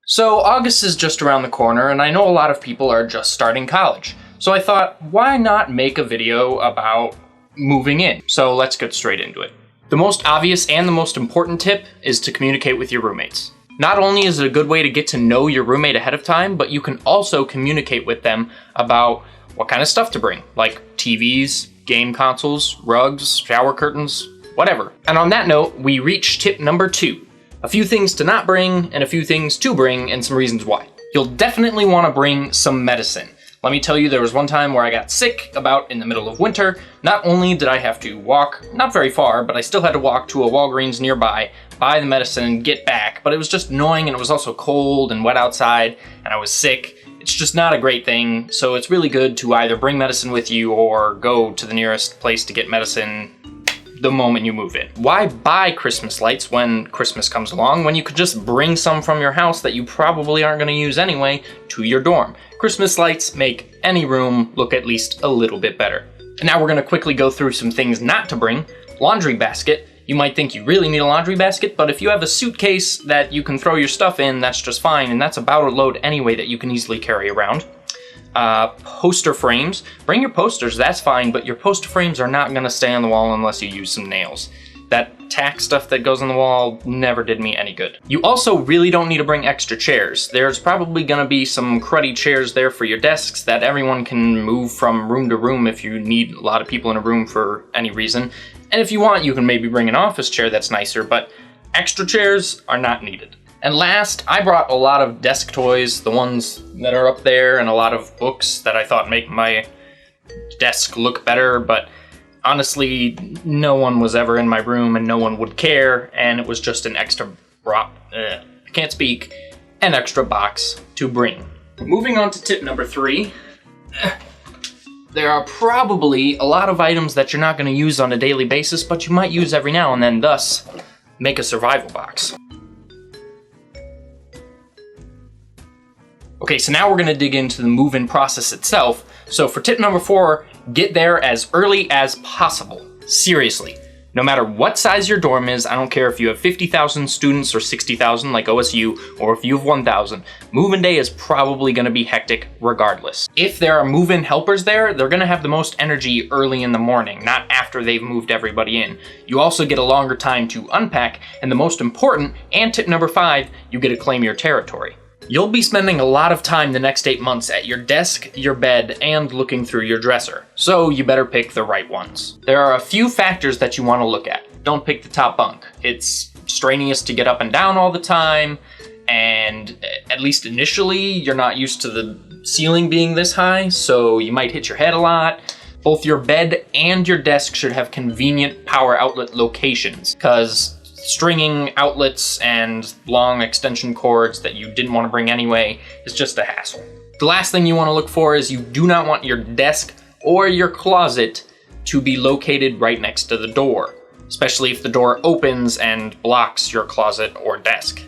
So August is just around the corner, and I know a lot of people are just starting college. So I thought, why not make a video about moving in? So let's get straight into it. The most obvious and the most important tip is to communicate with your roommates. Not only is it a good way to get to know your roommate ahead of time, but you can also communicate with them about what kind of stuff to bring, like TVs, game consoles, rugs, shower curtains, whatever. And on that note, we reach tip number 2. A few things to not bring and a few things to bring and some reasons why. You'll definitely want to bring some medicine. Let me tell you, there was one time where I got sick about in the middle of winter. Not only did I have to walk, not very far, but I still had to walk to a Walgreens nearby, buy the medicine and get back, but it was just annoying and it was also cold and wet outside and I was sick. It's just not a great thing, so it's really good to either bring medicine with you or go to the nearest place to get medicine the moment you move in. Why buy Christmas lights when Christmas comes along when you could just bring some from your house that you probably aren't going to use anyway to your dorm? Christmas lights make any room look at least a little bit better. And now we're going to quickly go through some things not to bring. Laundry basket. You might think you really need a laundry basket, but if you have a suitcase that you can throw your stuff in, that's just fine, and that's about a load anyway that you can easily carry around. Poster frames. Bring your posters, that's fine, but your poster frames are not gonna stay on the wall unless you use some nails. That tack stuff that goes on the wall never did me any good. You also really don't need to bring extra chairs. There's probably gonna be some cruddy chairs there for your desks that everyone can move from room to room if you need a lot of people in a room for any reason. And if you want, you can maybe bring an office chair that's nicer, but extra chairs are not needed. And last, I brought a lot of desk toys, the ones that are up there, and a lot of books that I thought make my desk look better, but honestly, no one was ever in my room and no one would care, and it was just an extra an extra box to bring. Moving on to tip number 3. There are probably a lot of items that you're not going to use on a daily basis, but you might use every now and then, thus make a survival box. Okay, so now we're going to dig into the move-in process itself. So for tip number 4, get there as early as possible. Seriously. No matter what size your dorm is, I don't care if you have 50,000 students or 60,000 like OSU, or if you have 1,000, move-in day is probably going to be hectic regardless. If there are move-in helpers there, they're going to have the most energy early in the morning, not after they've moved everybody in. You also get a longer time to unpack, and the most important, and tip number 5, you get to claim your territory. You'll be spending a lot of time the next 8 months at your desk, your bed, and looking through your dresser, so you better pick the right ones. There are a few factors that you want to look at. Don't pick the top bunk. It's strenuous to get up and down all the time, and at least initially, you're not used to the ceiling being this high, so you might hit your head a lot. Both your bed and your desk should have convenient power outlet locations, because stringing outlets and long extension cords that you didn't want to bring anyway is just a hassle. The last thing you want to look for is you do not want your desk or your closet to be located right next to the door, especially if the door opens and blocks your closet or desk.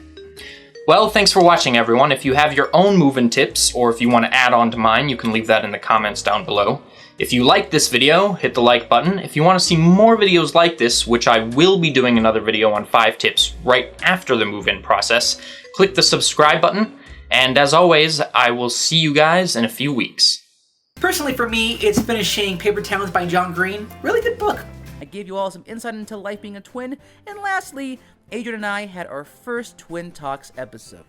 Well, thanks for watching, everyone. If you have your own move-in tips, or if you want to add on to mine, you can leave that in the comments down below. If you liked this video, hit the like button. If you want to see more videos like this, which I will be doing another video on 5 tips right after the move-in process, click the subscribe button. And as always, I will see you guys in a few weeks. Personally, for me, it's Finishing Paper Towns by John Green. Really good book. I gave you all some insight into life being a twin. And lastly, Adrian and I had our first Twin Talks episode.